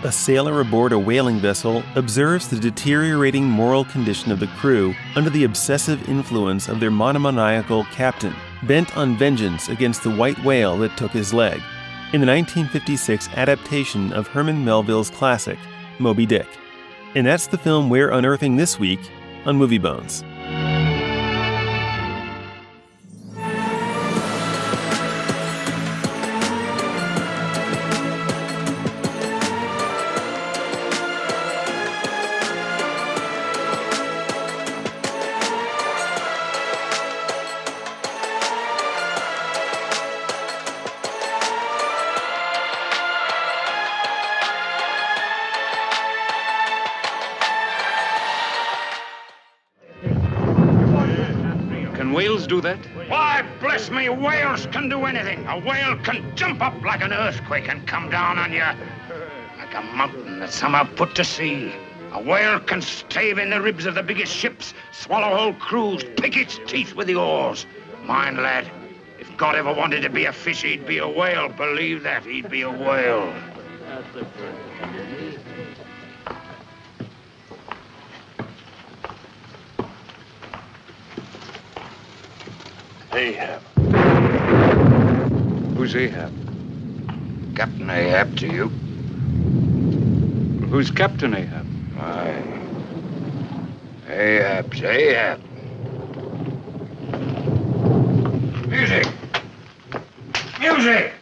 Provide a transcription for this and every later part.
A sailor aboard a whaling vessel observes the deteriorating moral condition of the crew under the obsessive influence of their monomaniacal captain, bent on vengeance against the white whale that took his leg, in the 1956 adaptation of Herman Melville's classic, Moby Dick. And that's the film we're unearthing this week on Movie Bones. Whales do that? Why, bless me, whales can do anything. A whale can jump up like an earthquake and come down on you like a mountain that's somehow put to sea. A whale can stave in the ribs of the biggest ships, swallow whole crews, pick its teeth with the oars. Mind, lad, if God ever wanted to be a fish, he'd be a whale. Believe that, he'd be a whale. Ahab. Who's Ahab? Captain Ahab to you. Who's Captain Ahab? Aye. Ahab's Ahab. Music! Music!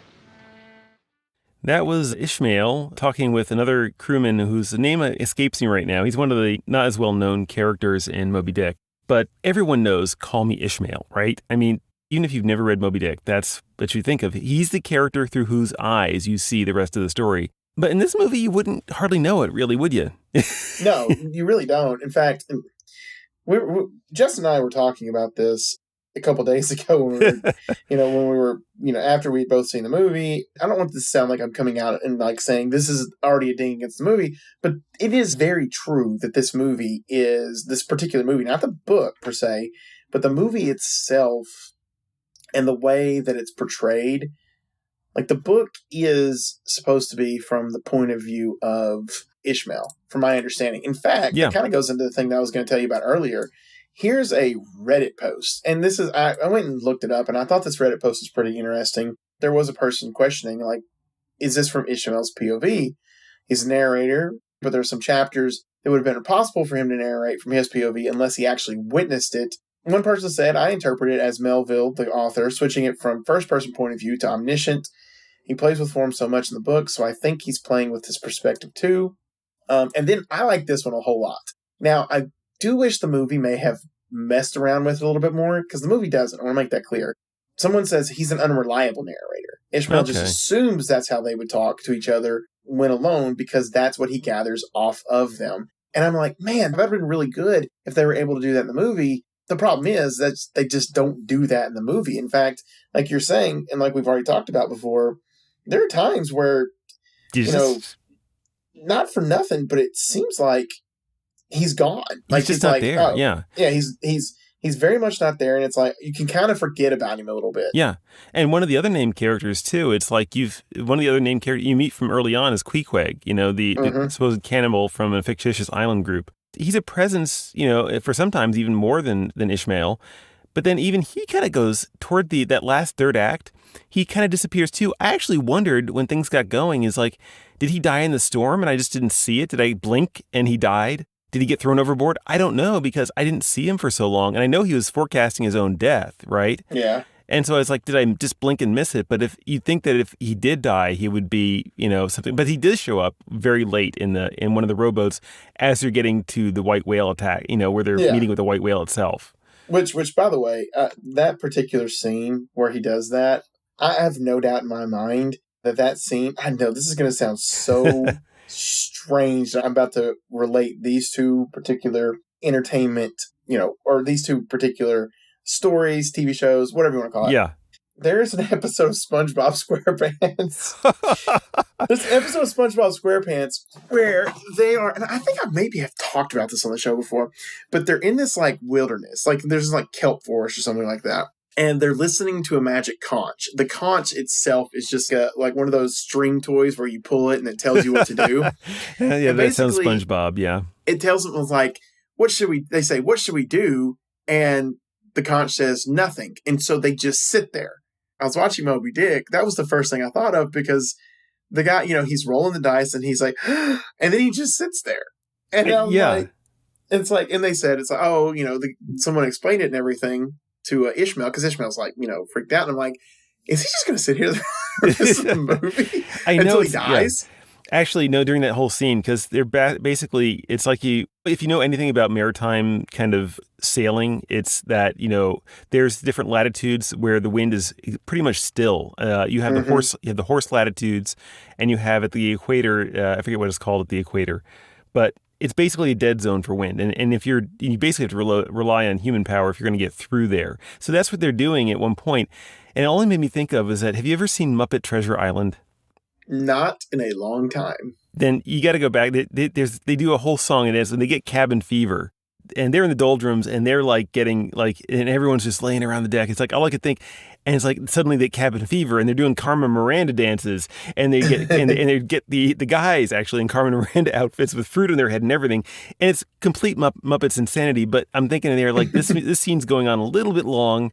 That was Ishmael talking with another crewman whose name escapes me right now. He's one of the not as well-known characters in Moby Dick. But everyone knows Call Me Ishmael, right? I mean, even if you've never read Moby Dick, that's what you think of. He's the character through whose eyes you see the rest of the story. But in this movie, you wouldn't hardly know it, really, would you? No, you really don't. In fact, Jess and I were talking about this a couple of days ago when we were, after we'd both seen the movie. I don't want this to sound like I'm coming out and like saying this is already a ding against the movie, but it is very true that this particular movie, not the book per se, but the movie itself and the way that it's portrayed. Like, the book is supposed to be from the point of view of Ishmael, from my understanding. In fact, It kind of goes into the thing that I was going to tell you about earlier. Here's a Reddit post, and this is, I went and looked it up, and I thought this Reddit post was pretty interesting. There was a person questioning, like, is this from Ishmael's POV? He's a narrator, but there's some chapters that would have been impossible for him to narrate from his POV unless he actually witnessed it. One person said, I interpret it as Melville, the author, switching it from first-person point of view to omniscient. He plays with form so much in the book, so I think he's playing with his perspective too. And then I like this one a whole lot. Now, I do wish the movie may have messed around with it a little bit more, because the movie doesn't. I want to make that clear. Someone says he's an unreliable narrator. Ishmael just assumes that's how they would talk to each other when alone, because that's what he gathers off of them. And I'm like, man, that would have been really good if they were able to do that in the movie. The problem is that they just don't do that in the movie. In fact, like you're saying, and like we've already talked about before, there are times where, not for nothing, but it seems like he's gone. Like he's just not there. Oh, yeah, he's very much not there, and it's like you can kind of forget about him a little bit. Yeah, and one of the other named characters too. It's like one of the other named characters you meet from early on is Queequeg. The supposed cannibal from a fictitious island group. He's a presence, for sometimes even more than Ishmael. But then even he kind of goes toward that last third act. He kind of disappears too. I actually wondered when things got going, is like, did he die in the storm and I just didn't see it? Did I blink and he died? Did he get thrown overboard? I don't know, because I didn't see him for so long. And I know he was forecasting his own death, right? Yeah. And so I was like, did I just blink and miss it? But if you think that if he did die, he would be, something. But he did show up very late in one of the rowboats as they're getting to the white whale attack, where they're meeting with the white whale itself. Which, by the way, that particular scene where he does that, I have no doubt in my mind that scene, I know this is going to sound so strange that I'm about to relate these two particular entertainment, or these two particular stories, TV shows, whatever you want to call it. Yeah. There's an episode of SpongeBob SquarePants. There's an episode of SpongeBob SquarePants where they are, and I think I maybe have talked about this on the show before, but they're in this like wilderness, like there's like kelp forest or something like that. and they're listening to a magic conch. The conch itself is just like one of those string toys where you pull it and it tells you what to do. Yeah, and that sounds basically, SpongeBob, yeah. It tells them, like, they say, what should we do? And the conch says nothing. And so they just sit there. I was watching Moby Dick. That was the first thing I thought of, because the guy, he's rolling the dice and he's like, and then he just sits there. And I'm like, it's like, and they said, it's like, oh, someone explained it and everything to Ishmael, because Ishmael's like, freaked out. And I'm like, is he just going to sit here for this movie until he dies? Yeah. Actually, no, during that whole scene, because they're basically, it's like if you know anything about maritime kind of sailing, it's that, there's different latitudes where the wind is pretty much still. You have the horse latitudes, and you have at the equator, I forget what it's called at the equator, but it's basically a dead zone for wind. And if you basically have to rely on human power if you're going to get through there. So that's what they're doing at one point. And it only made me think of is that, have you ever seen Muppet Treasure Island? Not in a long time. Then you got to go back. They do a whole song in this, and they get cabin fever, and they're in the doldrums, and they're like getting like, and everyone's just laying around the deck. It's like all I could think, and it's like suddenly they get cabin fever, and they're doing Carmen Miranda dances, and they get and they get the guys actually in Carmen Miranda outfits with fruit in their head and everything, and it's complete Muppets insanity. But I'm thinking they're like this scene's going on a little bit long.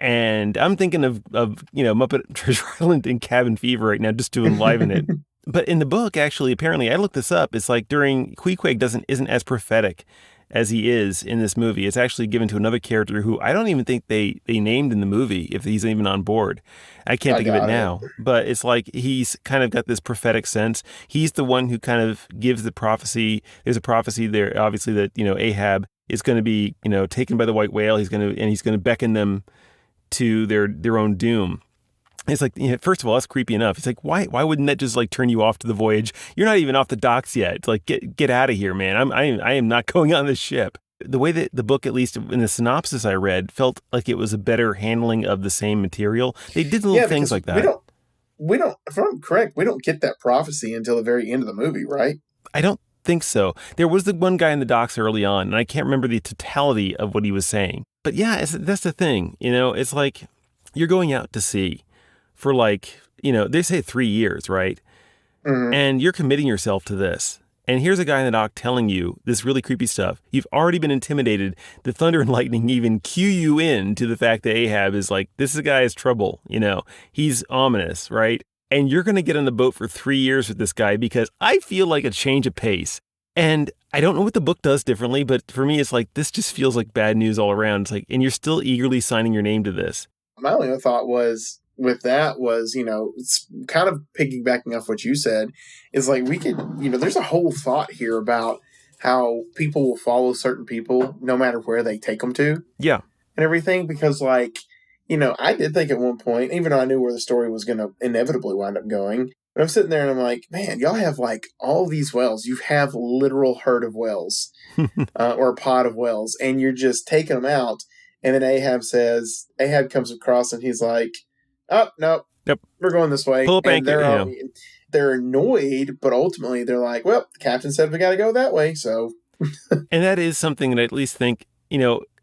And I'm thinking of Muppet Treasure Island and Cabin Fever right now, just to enliven it. But in the book, actually, apparently, I looked this up. It's like Queequeg isn't as prophetic as he is in this movie. It's actually given to another character who I don't even think they named in the movie, if he's even on board. I can't think of it now. But it's like he's kind of got this prophetic sense. He's the one who kind of gives the prophecy. There's a prophecy there, obviously, that Ahab is going to be taken by the white whale. He's going to beckon them to their own doom. It's like, first of all, that's creepy enough. It's like, why wouldn't that just like turn you off to the voyage? You're not even off the docks yet. It's like, get out of here, man. I am not going on this ship. The way that the book, at least in the synopsis I read, felt like it was a better handling of the same material. They did little things like that. We don't, if I'm correct, we don't get that prophecy until the very end of the movie, right? I don't think so. There was the one guy in the docks early on, and I can't remember the totality of what he was saying. But yeah, that's the thing. It's like you're going out to sea for they say 3 years, right? Mm-hmm. And you're committing yourself to this. And here's a guy in the dock telling you this really creepy stuff. You've already been intimidated. The thunder and lightning even cue you in to the fact that Ahab is like, this guy is trouble. He's ominous, right? And you're going to get on the boat for 3 years with this guy because I feel like a change of pace. And I don't know what the book does differently, but for me, it's like, this just feels like bad news all around. It's like, and you're still eagerly signing your name to this. My only thought was, with that was, it's kind of piggybacking off what you said, is like, we could, there's a whole thought here about how people will follow certain people no matter where they take them to. Yeah. And everything, because I did think at one point, even though I knew where the story was going to inevitably wind up going, but I'm sitting there and I'm like, man, y'all have like all these whales. You have a literal herd of whales or a pod of whales, and you're just taking them out. And then Ahab comes across and he's like, oh, no, yep, we're going this way. Pull up anchor, they're annoyed, but ultimately they're like, well, the captain said we got to go that way. So, and that is something that I at least think,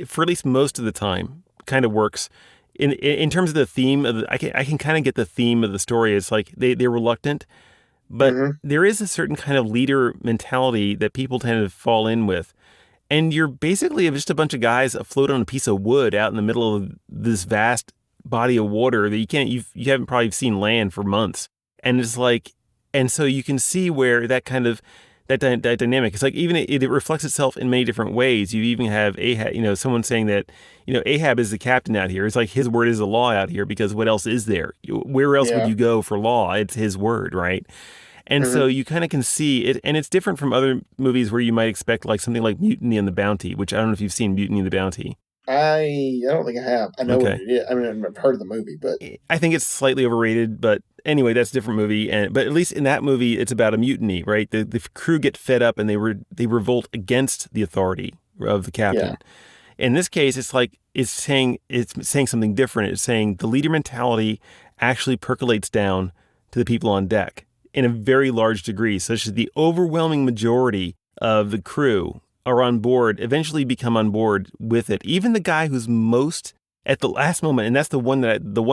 for at least most of the time kind of works. In terms of the theme of I can kind of get the theme of the story. It's like they're reluctant, but there is a certain kind of leader mentality that people tend to fall in with. And you're basically just a bunch of guys afloat on a piece of wood out in the middle of this vast body of water that you haven't probably seen land for months. And it's like, and so you can see where that kind of that dynamic. It's like even it reflects itself in many different ways. You even have Ahab, someone saying that, Ahab is the captain out here. It's like his word is the law out here because what else is there? Where else would you go for law? It's his word, right? And so you kind of can see it, and it's different from other movies where you might expect like something like Mutiny on the Bounty, which I don't know if you've seen Mutiny on the Bounty. I don't think I have. I know what it is. I mean, I've heard of the movie, but I think it's slightly overrated. But anyway, that's a different movie. But at least in that movie, it's about a mutiny, right? The crew get fed up and they revolt against the authority of the captain. Yeah. In this case, it's like it's saying something different. It's saying the leader mentality actually percolates down to the people on deck in a very large degree, such that the overwhelming majority of the crew are on board, eventually become on board with it. Even the guy who's most at the last moment, and that's the one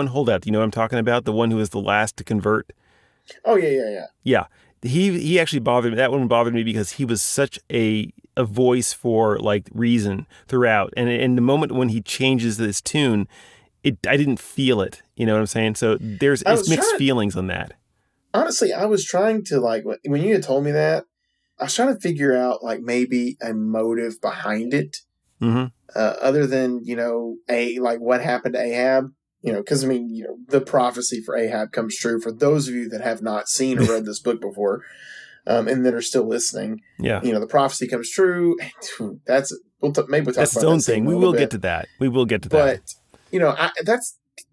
holdout. You know what I'm talking about? The one who was the last to convert. Oh yeah. Yeah, he actually bothered me. That one bothered me because he was such a voice for like reason throughout, and in the moment when he changes this tune, I didn't feel it. You know what I'm saying? So it's mixed feelings on that. Honestly, I was trying to like when you had told me that, I was trying to figure out like maybe a motive behind it, other than like what happened to Ahab. Because I mean, the prophecy for Ahab comes true for those of you that have not seen or read this book before, and that are still listening. Yeah, the prophecy comes true. That's maybe we'll talk that's about its own that thing. We will get to that. But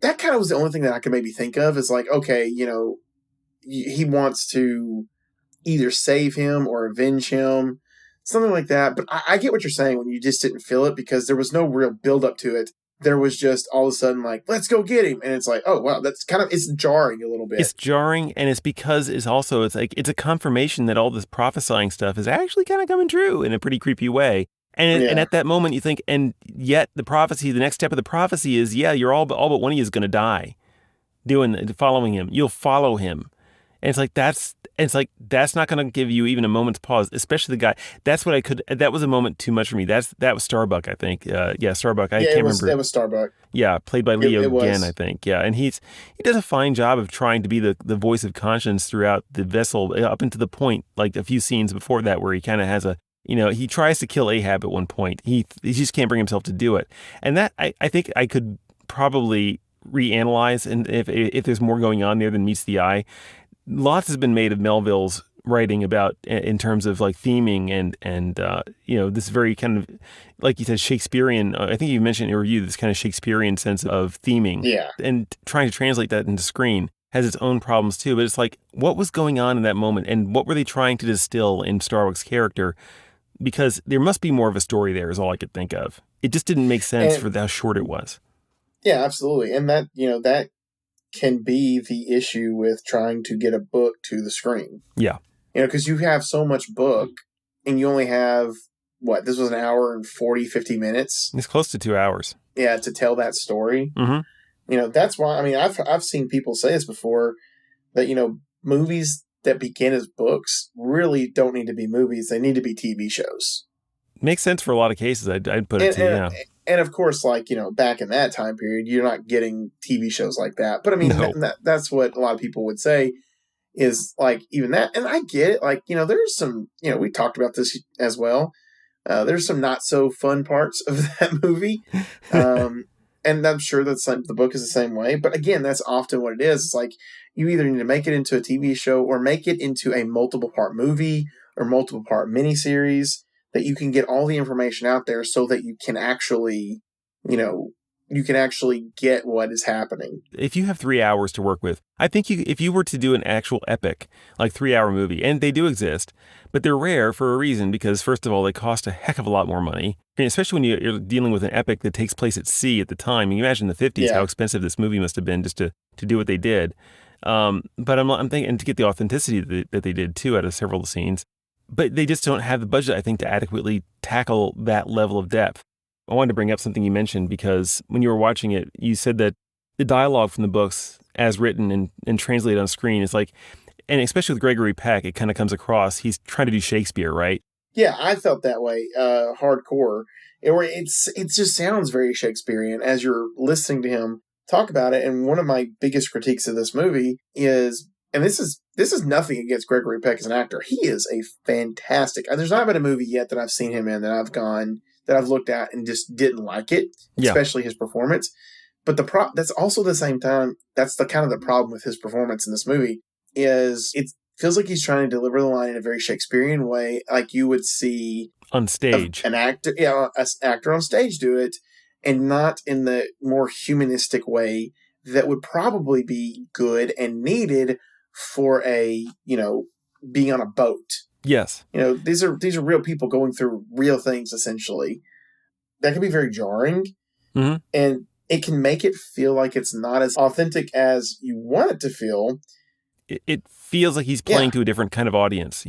that kind of was the only thing that I could maybe think of is like, okay, he wants to either save him or avenge him, something like that. But I get what you're saying when you just didn't feel it because there was no real build up to it. There was just all of a sudden like, let's go get him. And it's like, oh, wow, it's jarring a little bit. It's jarring. And it's because it's a confirmation that all this prophesying stuff is actually kind of coming true in a pretty creepy way. And at that moment you think, and yet the next step of the prophecy is, you're all but one of you is going to die following him. You'll follow him. And it's like that's not going to give you even a moment's pause, especially the guy. That was a moment too much for me. That was Starbuck, I think. Starbuck. I can't remember. It was Starbuck. Yeah, played by Leo again, was. I think. Yeah, and he does a fine job of trying to be the voice of conscience throughout the vessel up into the point, like a few scenes before that where he kind of has he tries to kill Ahab at one point. He just can't bring himself to do it. And that, I think I could probably reanalyze, and if there's more going on there than meets the eye. Lots has been made of Melville's writing about in terms of like theming and this very kind of, like you said, Shakespearean. I think you mentioned in your review this kind of Shakespearean sense of theming. Yeah. And trying to translate that into screen has its own problems too. But it's like, what was going on in that moment, and what were they trying to distill in Starbuck's character? Because there must be more of a story there, is all I could think of. It just didn't make sense for how short it was. Yeah, absolutely, and that that can be the issue with trying to get a book to the screen. Yeah. Because you have so much book and you only have, this was an hour and 40, 50 minutes. It's close to 2 hours. Yeah, to tell that story. Mm-hmm. That's why, I mean, I've seen people say this before, that, movies that begin as books really don't need to be movies. They need to be TV shows. Makes sense for a lot of cases, I'd put it to, And of course, back in that time period, you're not getting TV shows like that. But I mean, that's what a lot of people would say is like even that. And I get it. There's some, we talked about this as well. There's some not so fun parts of that movie. And I'm sure that's the book is the same way. But again, that's often what it is. It's like you either need to make it into a TV show or make it into a multiple part movie or multiple part miniseries that you can get all the information out there so that you can actually, get what is happening. If you have 3 hours to work with, I think if you were to do an actual epic, like 3-hour movie, and they do exist, but they're rare for a reason because, first of all, they cost a heck of a lot more money, and especially when you're dealing with an epic that takes place at sea at the time. You imagine in the 50s how expensive this movie must have been just to do what they did. But I'm thinking, and to get the authenticity that they did, too, out of several scenes. But they just don't have the budget, I think, to adequately tackle that level of depth. I wanted to bring up something you mentioned because when you were watching it, you said that the dialogue from the books as written and translated on screen is like, and especially with Gregory Peck, it kind of comes across, he's trying to do Shakespeare, right? Yeah, I felt that way, hardcore. It just sounds very Shakespearean as you're listening to him talk about it. And one of my biggest critiques of this movie is, and this is nothing against Gregory Peck as an actor. He is a fantastic. There's not been a movie yet that I've seen him in that I've looked at and just didn't like it, especially his performance. But that's also the same time, that's the kind of the problem with his performance in this movie is it feels like he's trying to deliver the line in a very Shakespearean way, like you would see on stage, an actor on stage do it, and not in the more humanistic way that would probably be good and needed for a, being on a boat. Yes. These are real people going through real things, essentially. That can be very jarring. Mm-hmm. And it can make it feel like it's not as authentic as you want it to feel. It feels like he's playing to a different kind of audience,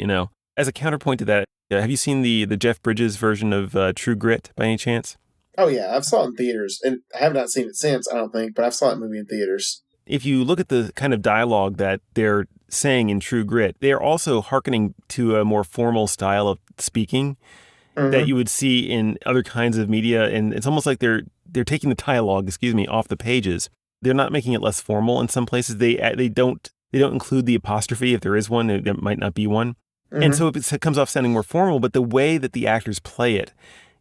As a counterpoint to that, have you seen the Jeff Bridges version of True Grit by any chance? Oh yeah, I've saw it in theaters, and I have not seen it since. I don't think, but I've saw that movie in theaters. If you look at the kind of dialogue that they're saying in True Grit, they are also hearkening to a more formal style of speaking that you would see in other kinds of media, and it's almost like they're taking the dialogue, off the pages. They're not making it less formal in some places. They don't include the apostrophe if there is one. There might not be one, and so it comes off sounding more formal. But the way that the actors play it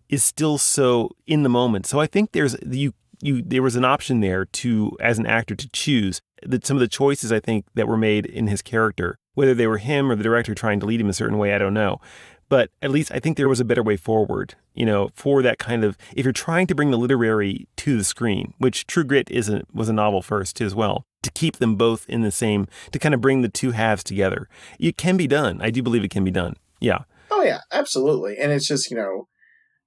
is still so in the moment. So I think there was an option there to, as an actor, to choose that some of the choices I think that were made in his character, whether they were him or the director trying to lead him a certain way, I don't know. But at least I think there was a better way forward, for that kind of, if you're trying to bring the literary to the screen, which True Grit was a novel first as well, to keep them both in the same, to kind of bring the two halves together. It can be done. I do believe it can be done. Yeah. Oh yeah, absolutely. And it's just,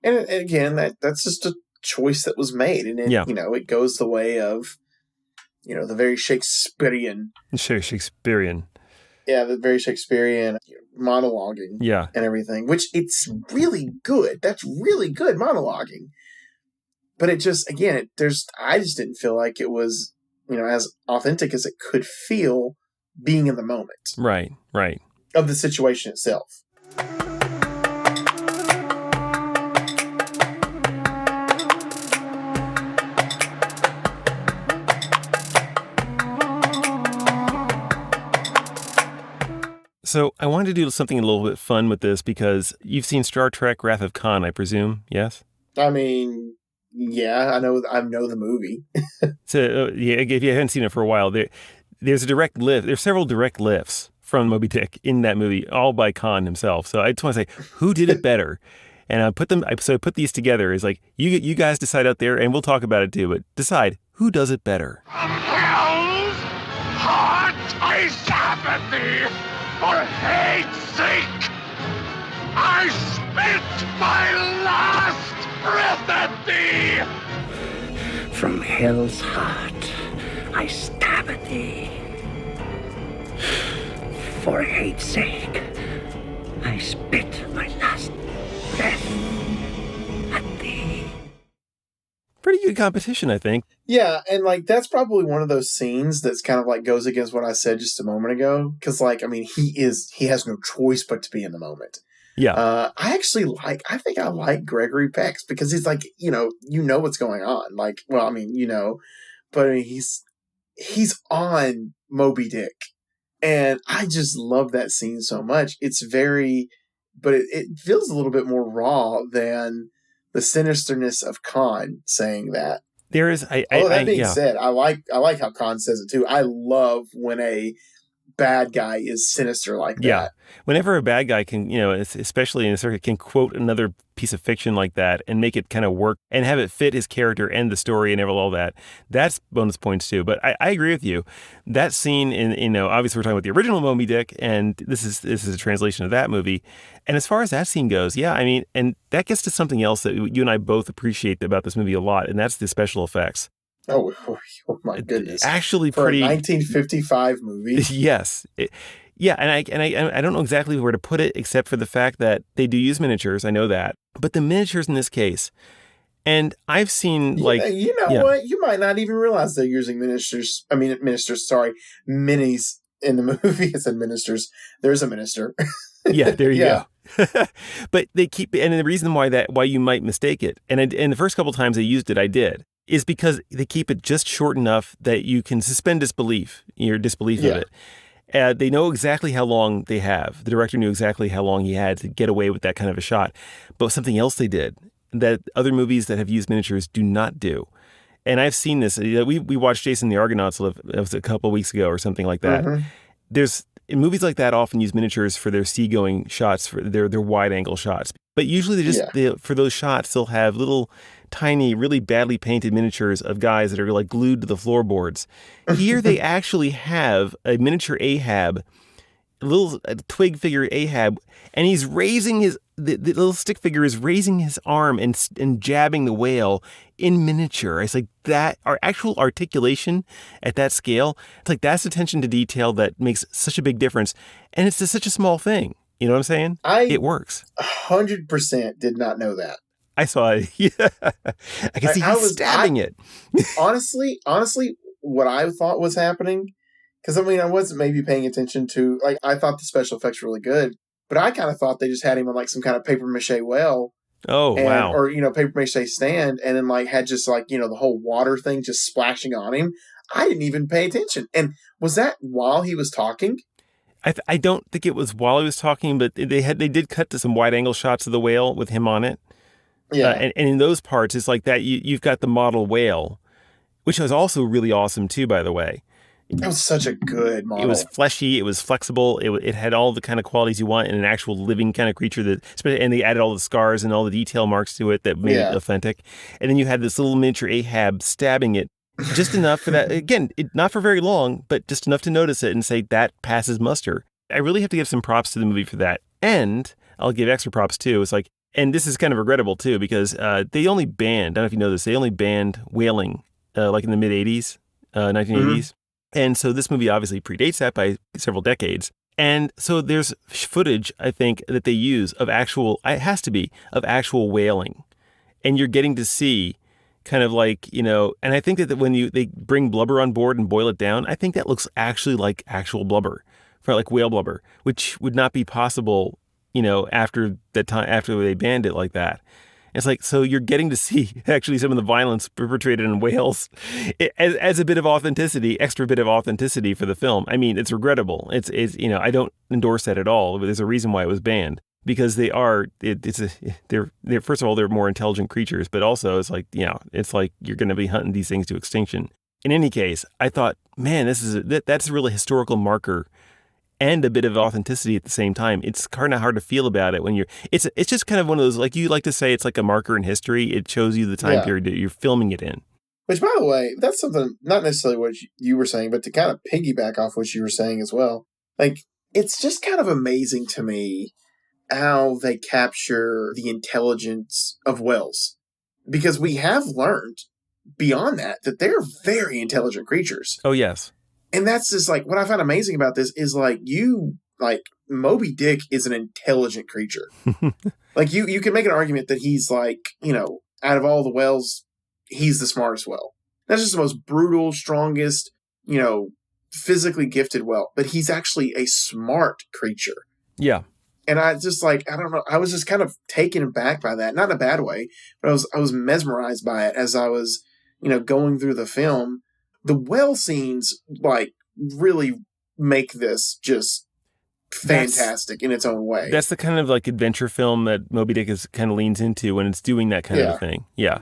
and again, that's just a choice that was made. And it goes the way of, the very Shakespearean. Shakespearean. Yeah, the very Shakespearean monologuing and everything, which it's really good. That's really good monologuing. But it just, again, I just didn't feel like it was, as authentic as it could feel being in the moment. Right. Of the situation itself. So I wanted to do something a little bit fun with this because you've seen Star Trek Wrath of Khan, I presume, yes? I mean, yeah, I know the movie. So if you haven't seen it for a while, there's a direct lift. There's several direct lifts from Moby Dick in that movie, all by Khan himself. So I just want to say, who did it better? And I put these together as like, you guys decide out there, and we'll talk about it too, but decide who does it better. Hell's heart I stab at thee. For hate's sake, I spit my last breath at thee. From hell's heart, I stab at thee. For hate's sake, I spit my last breath at thee. Pretty good competition, I think. Yeah, and that's probably one of those scenes that's kind of goes against what I said just a moment ago. Because he has no choice but to be in the moment. Yeah. I think I like Gregory Peck because he's what's going on. But he's on Moby Dick. And I just love that scene so much. But it feels a little bit more raw than the sinisterness of Khan saying that. There is. That being said, I like how Khan says it too. I love when a bad guy is sinister like that. Yeah. Whenever a bad guy can, especially in a circuit, can quote another piece of fiction like that and make it kind of work and have it fit his character and the story and all that, that's bonus points too. But I agree with you. That scene in, obviously we're talking about the original Moby Dick, and this is a translation of that movie. And as far as that scene goes, yeah, I mean, and that gets to something else that you and I both appreciate about this movie a lot, and that's the special effects. Oh my goodness! Actually, for a 1955 movie. Yes, yeah, and I don't know exactly where to put it except for the fact that they do use miniatures. I know that, but the miniatures in this case, and I've seen what? You might not even realize they're using miniatures. I mean, Sorry, minis in the movie. It said ministers. There's a minister. Yeah, there you go. But they keep, and the reason why you might mistake it, and the first couple times they used it, I did. Is because they keep it just short enough that you can suspend your disbelief of it. They know exactly how long they have. The director knew exactly how long he had to get away with that kind of a shot. But something else they did that other movies that have used miniatures do not do. And I've seen this. We watched Jason the Argonauts, it was a couple of weeks ago or something like that. Mm-hmm. In movies like that often use miniatures for their seagoing shots, for their wide angle shots. But usually for those shots, they'll have little tiny, really badly painted miniatures of guys that are glued to the floorboards. Here they actually have a miniature Ahab, a little twig figure Ahab, and he's raising the little stick figure is raising his arm and jabbing the whale in miniature. It's like that, our actual articulation at that scale, it's that's attention to detail that makes such a big difference. And it's just such a small thing. You know what I'm saying? It works. 100% did not know that. I saw it. Yeah. I can see he's stabbing it. honestly, what I thought was happening, because I mean, I wasn't maybe paying attention to, like, I thought the special effects were really good, but I kind of thought they just had him on like some kind of paper mache well. Oh, And, wow. or, paper mache stand, and then like had just like, the whole water thing just splashing on him. I didn't even pay attention. And was that while he was talking? I don't think it was while he was talking, but they did cut to some wide angle shots of the whale with him on it. Yeah. And in those parts, it's like that. You've got the model whale, which was also really awesome too, by the way. That was such a good model. It was fleshy. It was flexible. It had all the kind of qualities you want in an actual living kind of creature. And they added all the scars and all the detail marks to it that made it authentic. And then you had this little miniature Ahab stabbing it just enough for that. Again, not for very long, but just enough to notice it and say that passes muster. I really have to give some props to the movie for that. And I'll give extra props too. It's like, and this is kind of regrettable too, because they only banned, I don't know if you know this, they only banned whaling like in the mid-'80s, 1980s. Mm-hmm. And so this movie obviously predates that by several decades. And so there's footage, I think, that they use of actual, it has to be, of actual whaling. And you're getting to see kind of like, and I think that when they bring blubber on board and boil it down, I think that looks actually like actual blubber, for like whale blubber, which would not be possible, after that time, after they banned it like that. It's like, so you're getting to see actually some of the violence perpetrated in whales as a bit of authenticity, extra bit of authenticity for the film. I mean, it's regrettable. It's I don't endorse that at all. But there's a reason why it was banned, because they're first of all, they're more intelligent creatures, but also it's like, it's like you're going to be hunting these things to extinction. In any case, I thought, man, that's a really historical marker and a bit of authenticity at the same time. It's kind of hard to feel about it when it's just kind of one of those, like you like to say, it's like a marker in history. It shows you the time period that you're filming it in. Which, by the way, that's something, not necessarily what you were saying, but to kind of piggyback off what you were saying as well. Like, it's just kind of amazing to me how they capture the intelligence of whales. Because we have learned beyond that they're very intelligent creatures. Oh, yes. And that's just like, what I find amazing about this is like, Moby Dick is an intelligent creature. Like you can make an argument that he's like, out of all the whales, he's the smartest whale. That's just the most brutal, strongest, physically gifted whale. But he's actually a smart creature. Yeah. And I just like, I don't know, I was just kind of taken aback by that. Not in a bad way, but I was mesmerized by it as I was, going through the film. The whale scenes, like, really make this just fantastic in its own way. That's the kind of, like, adventure film that Moby Dick kind of leans into when it's doing that kind of a thing. Yeah.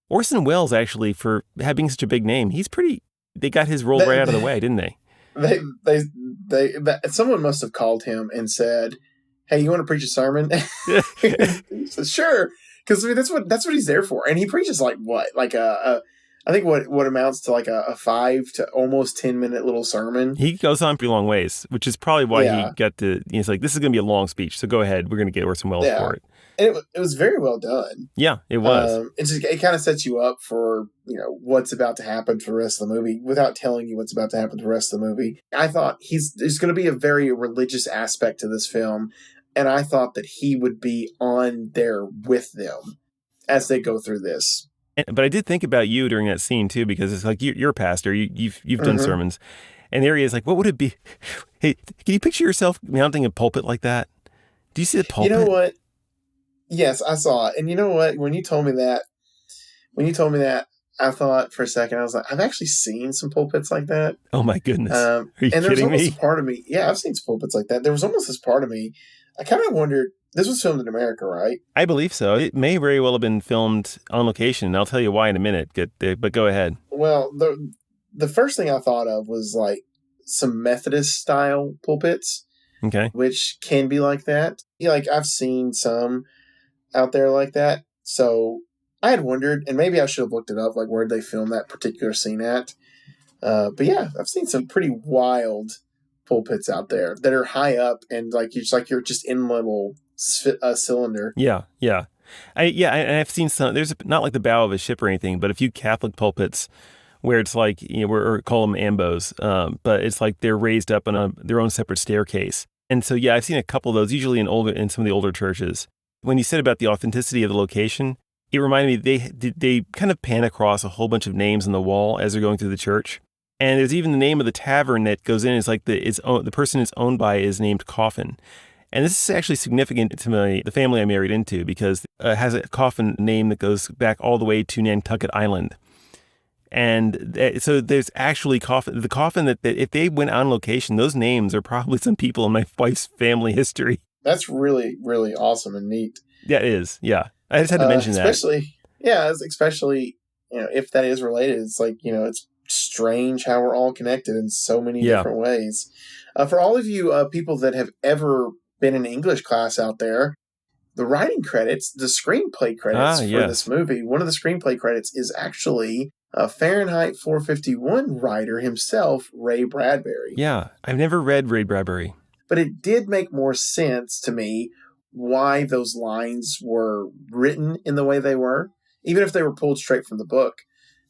Orson Welles, actually, for having such a big name, they got his role right out of the way, didn't they? Someone must have called him and said, "Hey, you want to preach a sermon?" He said, "Sure," because that's what he's there for. And he preaches like what, like I think what amounts to like a 5 to almost 10-minute little sermon. He goes on pretty long ways, which is probably why he got to. He's like, "This is going to be a long speech, so go ahead. We're going to get Orson Welles for it." And it was very well done. Yeah, it was. It kind of sets you up for, what's about to happen for the rest of the movie without telling you what's about to happen for the rest of the movie. I thought there's going to be a very religious aspect to this film, and I thought that he would be on there with them as they go through this. But I did think about you during that scene too, because it's like you're a pastor, you've done sermons, and there he is, like, what would it be? Hey, can you picture yourself mounting a pulpit like that? Do you see the pulpit? You know what? Yes, I saw it. And you know what? When you told me that, I thought for a second, I was like, I've actually seen some pulpits like that. Oh my goodness. Are you and kidding me? A part of me. Yeah, I've seen some pulpits like that. There was almost this part of me. I kind of wondered, this was filmed in America, right? I believe so. It may very well have been filmed on location. And I'll tell you why in a minute. But go ahead. Well, the first thing I thought of was like some Methodist style pulpits. Okay. Which can be like that. Yeah, like I've seen some out there like that. So I had wondered, and maybe I should have looked it up, like where they filmed that particular scene at. But yeah, I've seen some pretty wild pulpits out there that are high up and like you're just in a little cylinder. Yeah, yeah. I've seen some. There's not like the bow of a ship or anything, but a few Catholic pulpits where it's like or call them ambos, but it's like they're raised up on their own separate staircase. And so I've seen a couple of those, usually in some of the older churches. When you said about the authenticity of the location, it reminded me they kind of pan across a whole bunch of names on the wall as they're going through the church. And there's even the name of the tavern that goes in. It's like the person it's owned by is named Coffin. And this is actually significant to the family I married into because it has a coffin name that goes back all the way to Nantucket Island. And so there's actually the coffin that if they went on location, those names are probably some people in my wife's family history. That's really, really awesome and neat. Yeah, it is. Yeah. I just had to mention especially if that is related, it's like, it's strange how we're all connected in so many different ways. For all of you people that have ever been in English class out there, the writing credits, the screenplay credits for this movie, one of the screenplay credits is actually Fahrenheit 451 writer himself, Ray Bradbury. Yeah, I've never read Ray Bradbury. But it did make more sense to me why those lines were written in the way they were, even if they were pulled straight from the book.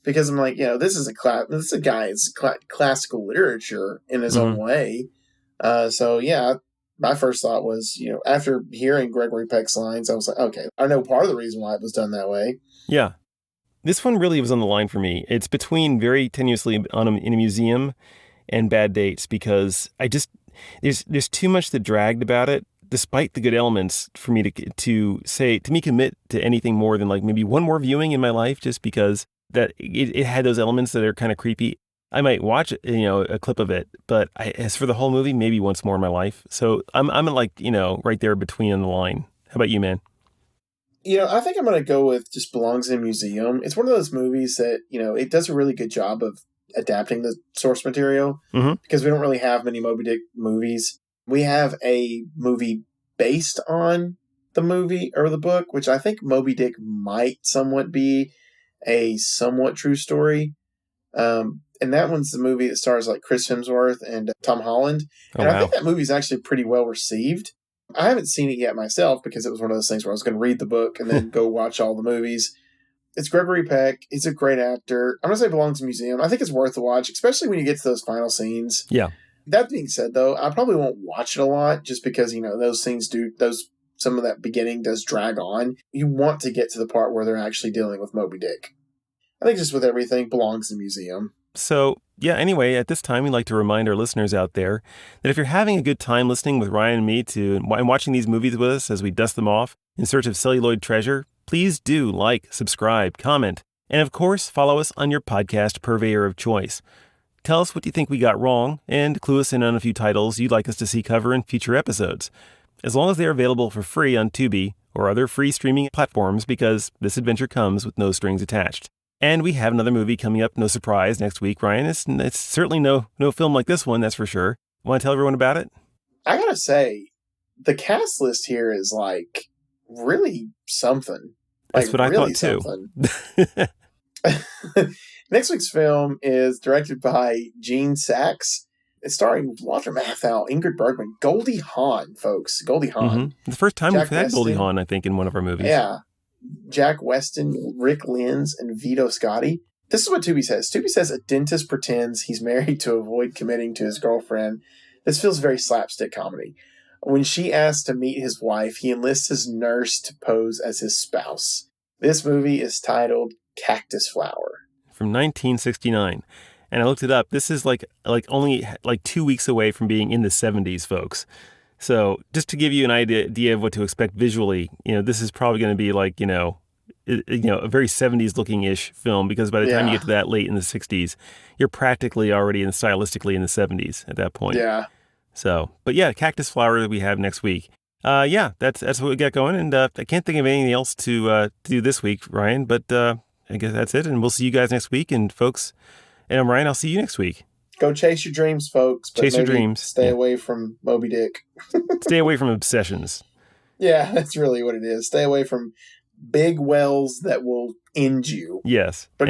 Because I'm like, this is a guy's classical literature in his own way. My first thought was, after hearing Gregory Peck's lines, I was like, okay, I know part of the reason why it was done that way. Yeah. This one really was on the line for me. It's between very tenuously in a museum and Bad Dates because there's too much that dragged about it, despite the good elements for me to commit to anything more than like maybe one more viewing in my life, just because that it had those elements that are kind of creepy. I might watch a clip of it, but as for the whole movie, maybe once more in my life. So I'm like right there between on the line. How about you, man? I think I'm going to go with just belongs in a museum. It's one of those movies that, it does a really good job of adapting the source material because we don't really have many Moby Dick movies. We have a movie based on the movie or the book, which I think Moby Dick might somewhat be a somewhat true story. And that one's the movie that stars like Chris Hemsworth and Tom Holland. And I think that movie's actually pretty well received. I haven't seen it yet myself because it was one of those things where I was going to read the book and then go watch all the movies. It's Gregory Peck. He's a great actor. I'm going to say it belongs in a museum. I think it's worth a watch, especially when you get to those final scenes. Yeah. That being said, though, I probably won't watch it a lot just because, those scenes some of that beginning does drag on. You want to get to the part where they're actually dealing with Moby Dick. I think just with everything, belongs in a museum. So, anyway, at this time, we'd like to remind our listeners out there that if you're having a good time listening with Ryan and me and watching these movies with us as we dust them off in search of celluloid treasure, please do like, subscribe, comment, and of course, follow us on your podcast purveyor of choice. Tell us what you think we got wrong and clue us in on a few titles you'd like us to see cover in future episodes, as long as they're available for free on Tubi or other free streaming platforms, because this adventure comes with no strings attached. And we have another movie coming up, no surprise, next week, Ryan. It's certainly no film like this one, that's for sure. Want to tell everyone about it? I gotta say, the cast list here is like really something. That's what I thought too. Next week's film is directed by Gene Sachs. It's starring Walter Matthau, Ingrid Bergman, Goldie Hawn, folks. Goldie Hawn. The first time we've had Goldie Hawn, I think, in one of our movies. Yeah. Jack Weston, Rick Lenz, and Vito Scotti. This is what Tubi says. Tubi says a dentist pretends he's married to avoid committing to his girlfriend. This feels very slapstick comedy. When she asks to meet his wife, he enlists his nurse to pose as his spouse. This movie is titled Cactus Flower. From 1969. And I looked it up. This is like only 2 weeks away from being in the 70s, folks. So just to give you an idea of what to expect visually, this is probably going to be like, a very 70s looking-ish film, because by the time you get to that late in the 60s, you're practically already stylistically in the 70s at that point. Yeah. So, but yeah, Cactus Flower that we have next week. That's what we got going. And I can't think of anything else to do this week, Ryan, but I guess that's it. And we'll see you guys next week. And folks, and I'm Ryan, I'll see you next week. Go chase your dreams, folks. But chase your dreams. Stay away from Moby Dick. Stay away from obsessions. Yeah, that's really what it is. Stay away from big wells that will end you. Yes. But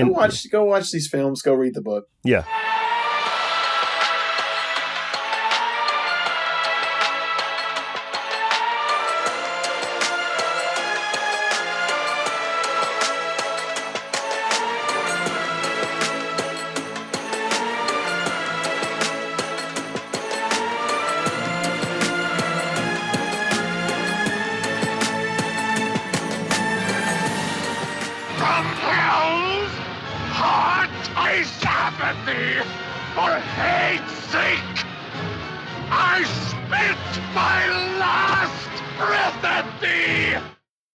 go watch these films. Go read the book. Yeah. thee! For hate's sake! I spit my last breath at thee!